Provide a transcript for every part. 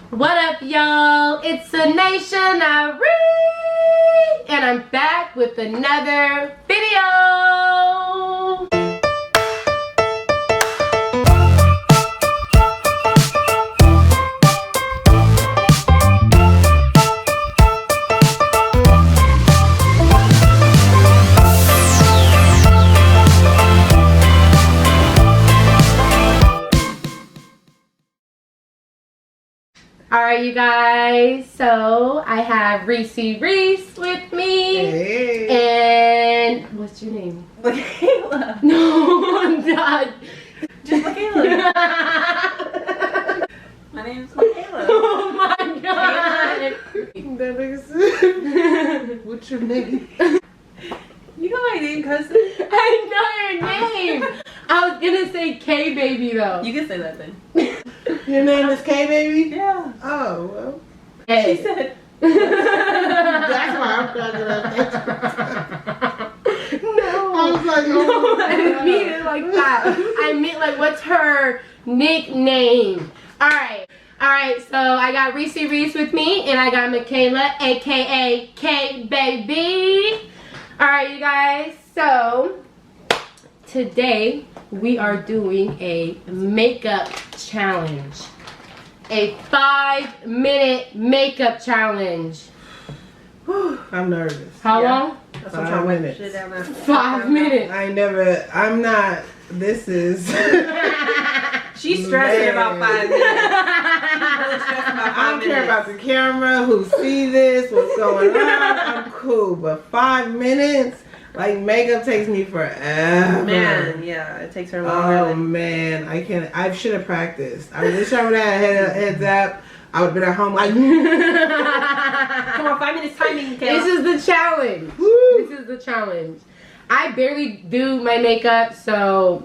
What up, y'all? It's CeneciaNyree, and I'm back with another video. Alright, you guys, so I have Reese with me. Hey. And what's your name? Michaela. No, I'm not. Just Michaela. My name's Michaela. Oh my god. That makes sense. What's your name? You know my name, cousin. I know your name. I was gonna say K baby though. You can say that then. Your name is K baby? Yeah. Oh, well. Hey. She said. That's why I'm cracking up. No. I was like, No, oh, I didn't mean it like that. I meant like, what's her nickname? Alright, so I got Reese with me, and I got Michaela, aka K baby. Alright, you guys, so today we are doing a makeup challenge. A 5-minute makeup challenge. I'm nervous. How Yeah. long? That's 5 minutes. 5 minutes. I'm not, this is. She's stressing Man. about 5 minutes. She's really stressing about 5 I don't minutes. care about the camera, who see this, what's going on. I'm cool, but 5 minutes? Like, makeup takes me forever. Man, yeah, it takes her longer Oh than... man, I can't. I should have practiced. I wish I would have had heads up. I would have been at home like. Come on, 5 minutes timing, Michaela. This is the challenge. Woo. This is the challenge. I barely do my makeup, so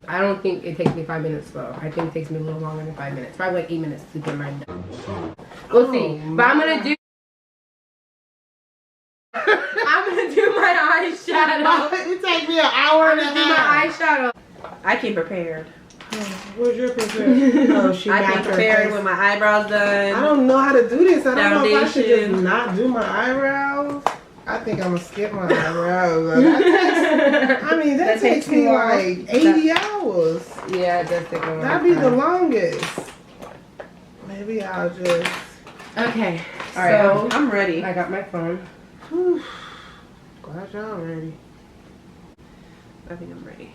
I don't think it takes me 5 minutes though. I think it takes me a little longer than 5 minutes. Probably like 8 minutes to get mine done. We'll see. But I'm gonna do my eyeshadow. It takes me an hour I'm and a gonna do my half. eyeshadow. I came prepared. Where's your picture? Oh, she I got came her prepared face. with my eyebrows done. I don't know how to do this. I don't know if I should Foundation. just not do my eyebrows. I think I'm gonna skip my eyebrows. That takes me too long. like 80 hours. Yeah, it does take a long That'd be the time. longest. Maybe I'll just. Okay. All right, So I'm ready. I got my phone. Whew. Glad y'all ready. I think I'm ready.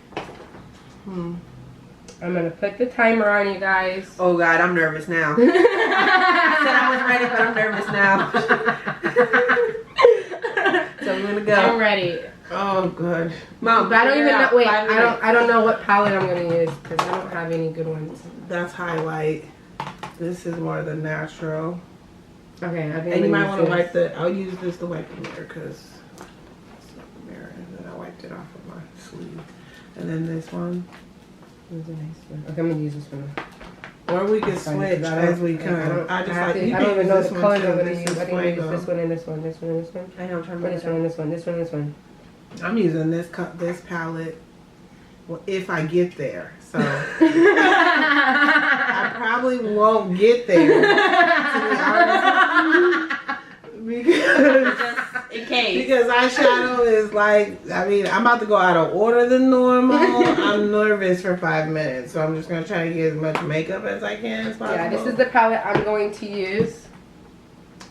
I'm gonna put the timer on, you guys. Oh God, I'm nervous now. I said I was ready, but I'm nervous now. So I'm gonna go. I'm ready. Oh, good. Mom, But I don't figure even it know. out. Wait, 5 minutes. I don't know what palette I'm gonna use because I don't have any good ones. That's highlight. This is more the natural. Okay, I think. And you might use want to this. wipe the. I'll use this to wipe the mirror because it's not the mirror. And then I wiped it off of my sleeve. And then this one. This is a nice one. Okay, I'm gonna use this one. Or we can Fine, switch 'cause I don't- as we come. I just like. You I can don't even use know this the one colors too. I'm gonna This use. is I think I use fuego. this one and this one, this one and this one. I know, I'm trying to Or this one and this one, this one and this one. I'm using this this palette. Well, if I get there, so I probably won't get there. To be honest, because. Just in case. Because eyeshadow is like, I'm about to go out of order than normal. I'm nervous for 5 minutes, so I'm just gonna try to get as much makeup as I can as possible. Yeah, this is the palette I'm going to use.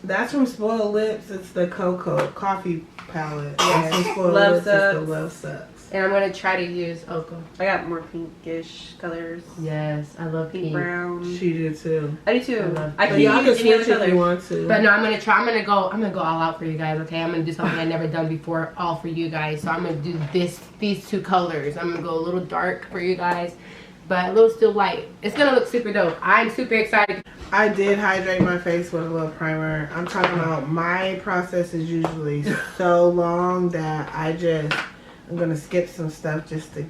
That's from Spoiled Lips. It's the coffee palette. Yeah. It's from Spoiled Love Lips. It's the Sucks. Love Sucks. And I'm gonna try to use ochre. I got more pinkish colors. Yes, I love Pink, pink. brown. She did too. I do too. I love I But can y'all can use any other switch if color. you want to. But no, I'm gonna go all out for you guys, okay? I'm gonna do something I've never done before, all for you guys. So I'm gonna do these two colors. I'm gonna go a little dark for you guys, but a little still light. It's gonna look super dope. I'm super excited. I did hydrate my face with a little primer. I'm talking about my process is usually so long that I'm gonna skip some stuff just to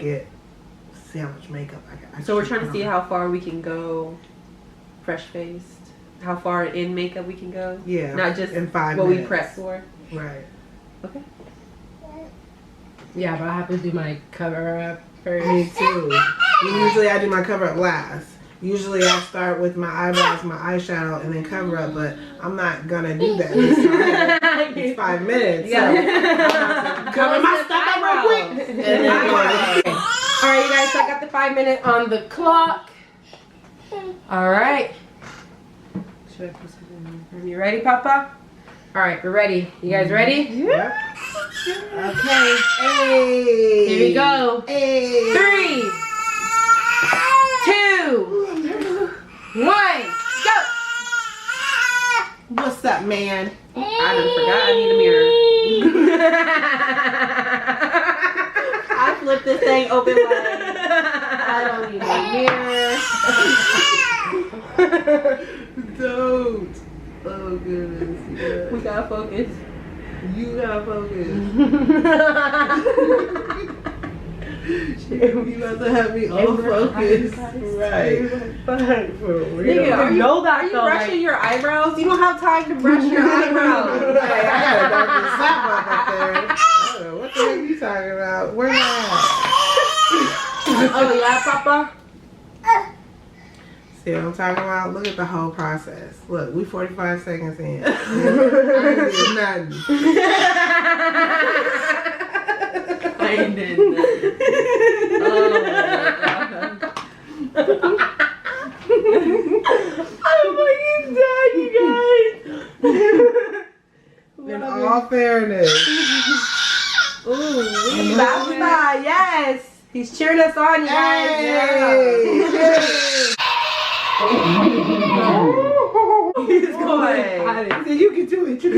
see how much makeup I got. So we're trying to see how far we can go fresh faced. How far in makeup we can go. Yeah. Not just in 5 what minutes. we prep for. Right. Okay. Yeah, but I have to do my cover up first. Me too. Usually I do my cover up last. Usually I start with my eyebrows, my eyeshadow, and then cover up, but I'm not gonna do that this time. It's 5 minutes. Yeah. So I'm about to cover my stuff up real quick. And then go. Alright, you guys, so I got the 5 minute on the clock. Alright. Should I put something in? Are you ready, Papa? Alright, we're ready. You guys ready? Yeah. Okay. Hey. Here we go. Hey. 3, 2, 1, go! What's up, man? I done forgot I need a mirror. I flipped this thing open wide. I don't need a mirror. Don't. Oh goodness. Yeah. We gotta focus. You gotta focus. You about to have me all focused. Right. Fine, for real. Nigga, are you, know that are you though, brushing like- your eyebrows? You don't have time to brush your eyebrows. Hey, I gotta knock this slap up there. I don't know, what the heck you talking about? Where am I Oh, yeah, Papa? at? See what I'm talking about? Look at the whole process. Look, we 45 seconds in. I ain't did nothing. I ain't did nothing. Oh I'm fucking dead, you guys. In all fairness. Ooh, Papa, yes. He's cheering us on, you guys. Hey. He's going at it. You can do it. You can do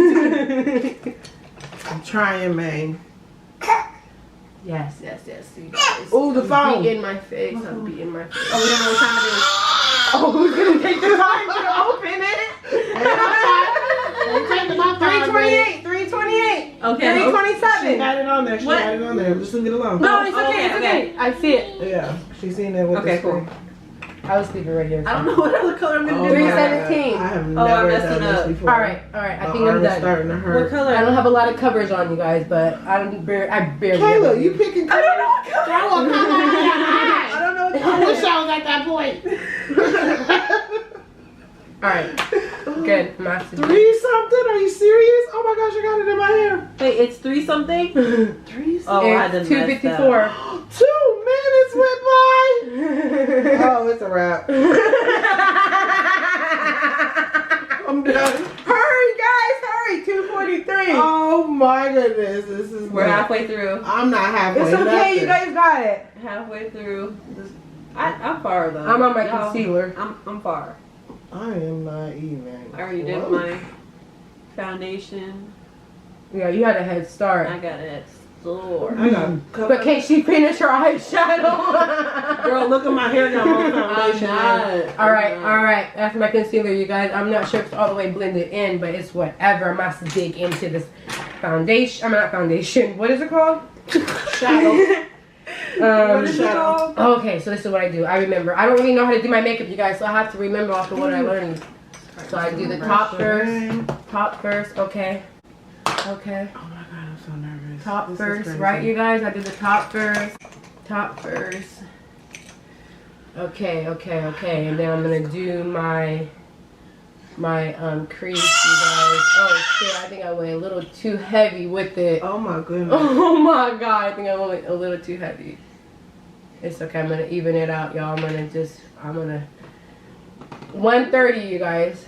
it. I'm trying, man. Yes, yes, yes. You guys. Oh, the phone. I'm beating my face. I'm beating my face. Oh, we don't know what time it is. Oh, who's gonna take the time to open it? 328, 328, Okay. 327. She had it on there. She What? had it on there. Just leave it alone. No, it's okay, Okay, it's okay. I see it. Yeah, she's seen it with Okay, the cool. screen. I was sleeping right here. I don't know what other color I'm Oh gonna my do. 317. God. I have I'm never messing done this up. before. Alright, I My think I'm arm is done. starting to hurt. What color? I don't have a lot of covers on, you guys, but I barely Kayla, have you picking color? I don't know what color. Throw a color in your eye. I don't know what I color. wish I was at that point. Alright, good. Master. 3 something? Are you serious? Oh my gosh, I got it in my hair. Wait, it's 3 something? 3 Oh, I It's done messed 2:54. 2 minutes went by. Oh, it's a wrap. I'm done. Hurry, guys, hurry! 2:43. Oh my goodness, this is. We're halfway through. I'm not halfway. It's okay, nothing. you guys got it. Halfway through. I'm far though. I'm on my Y'all, concealer. I'm far. I am not even. I already did my foundation. Yeah, you had a head start. I got it sore. I got. But can't she finish her eyeshadow? Girl, look at my hair got more I'm foundation. not. Alright, that's my concealer, you guys. I'm not sure if it's all the way blended in, but it's whatever. I'm about to dig into this foundation. I'm not foundation. What is it called? Shadow. What is it called? Okay, so this is what I do. I remember. I don't really know how to do my makeup, you guys, so I have to remember off of what I learned. So I do the top first. Top first, okay. Okay. Oh my god, I'm so nervous. Top This is first, crazy. right, you guys? I did the top first. Top first. Okay. And then I'm gonna do my crease, you guys. Oh shit, I think I went a little too heavy with it. Oh my goodness. Oh my god, I think I went a little too heavy. It's okay, I'm gonna even it out, y'all. I'm gonna 130, you guys.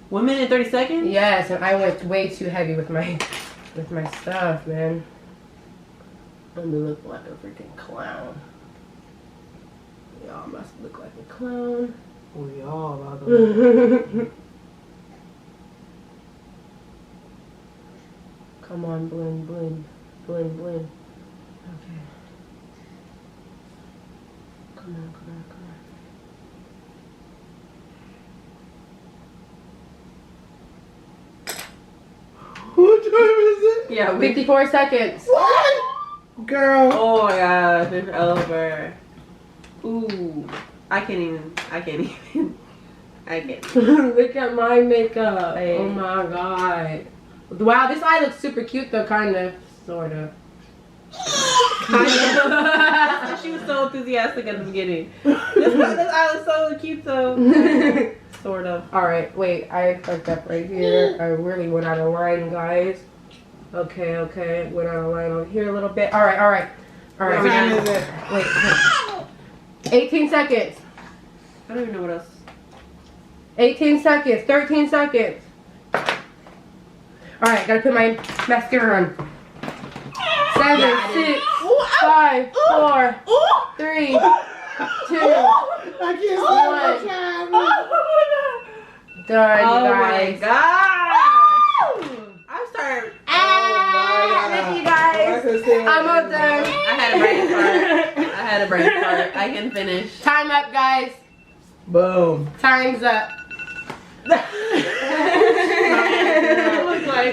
1 minute and 30 seconds? Yes, and I went way too heavy with my stuff, man. Let me look like a freaking clown. Y'all must look like a clown. We all are the. Come on, blend. Okay. Come on. What time is it? Yeah, 54 seconds. What? Girl. Oh my gosh, it's over. Ooh. I can't even. Look at my makeup. Hey. Oh my god. Wow, this eye looks super cute though, kind of. Sort of. She was so enthusiastic at the beginning. This eye was so cute though. Sort of. Alright, wait, I fucked up right here. I really went out of line, guys. Okay, went out of line over here a little bit. Alright. What time is it? Wait. 18 seconds. I don't even know what else. 18 seconds. 13 seconds. Alright, gotta put my mascara on. 7, 6, 5, 4, 3, 2, I can't see One. Done, you Oh my guys. god! I'm sorry. Thank you guys. I'm all done. I had a brain fart. I can finish. Time up, guys. Boom. Time's up.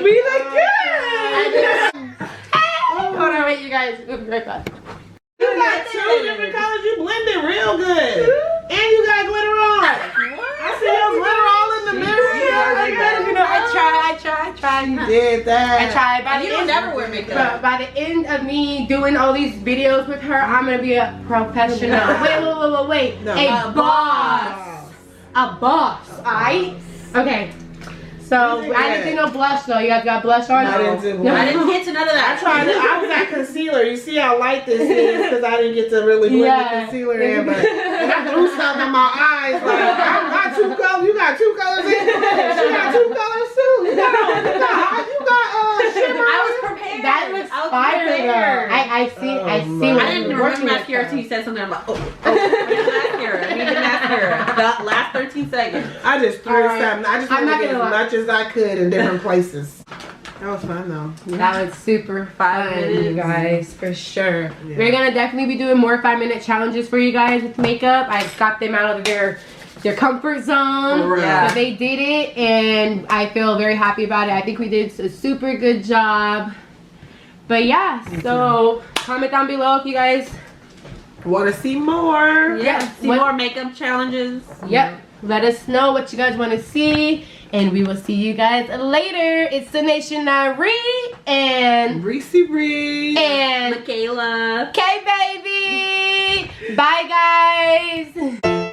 We look good. Hold on, wait, you guys. We'll be right back. You got 2 different colors. You blended real good. And you got glitter on. I see your glitter all in the mirror. I tried. You did that. I tried. By You the don't end, never wear makeup. by the end of me doing all these videos with her, I'm gonna be a professional. Wait. No. A boss. A boss. Alright? Okay. So You did I didn't good. do no blush though. You guys got blush on? I didn't do No. I didn't get to none of I that. tried it. I was at concealer. You see how light this is because I didn't get to really blend Yeah. the concealer in, but I threw something in my eyes. Like, I got 2 colors. You got 2 colors in. She got 2 colors too. You got shimmer. I was prepared. That looks I was fire prepared. though. I see. Oh, I see. my. what I didn't you're remember working with mascara though. until you said something. I'm like, I need the mascara. The last 13 seconds. I just threw All right. something. I just I'm wanted not to get gonna as lie. much as I could in different places. That was fun though. That was super fun, you minutes. guys, for sure. Yeah. We're gonna definitely be doing more 5-minute challenges for you guys with makeup. I got them out of their comfort zone, Right. but they did it, and I feel very happy about it. I think we did a super good job. But yeah, so comment down below if you guys. Want to see more? See more makeup challenges. Yep. Let us know what you guys want to see, and we will see you guys later. It's CeneciaNyree and Reese Reese. and Michaela. K baby. Bye guys.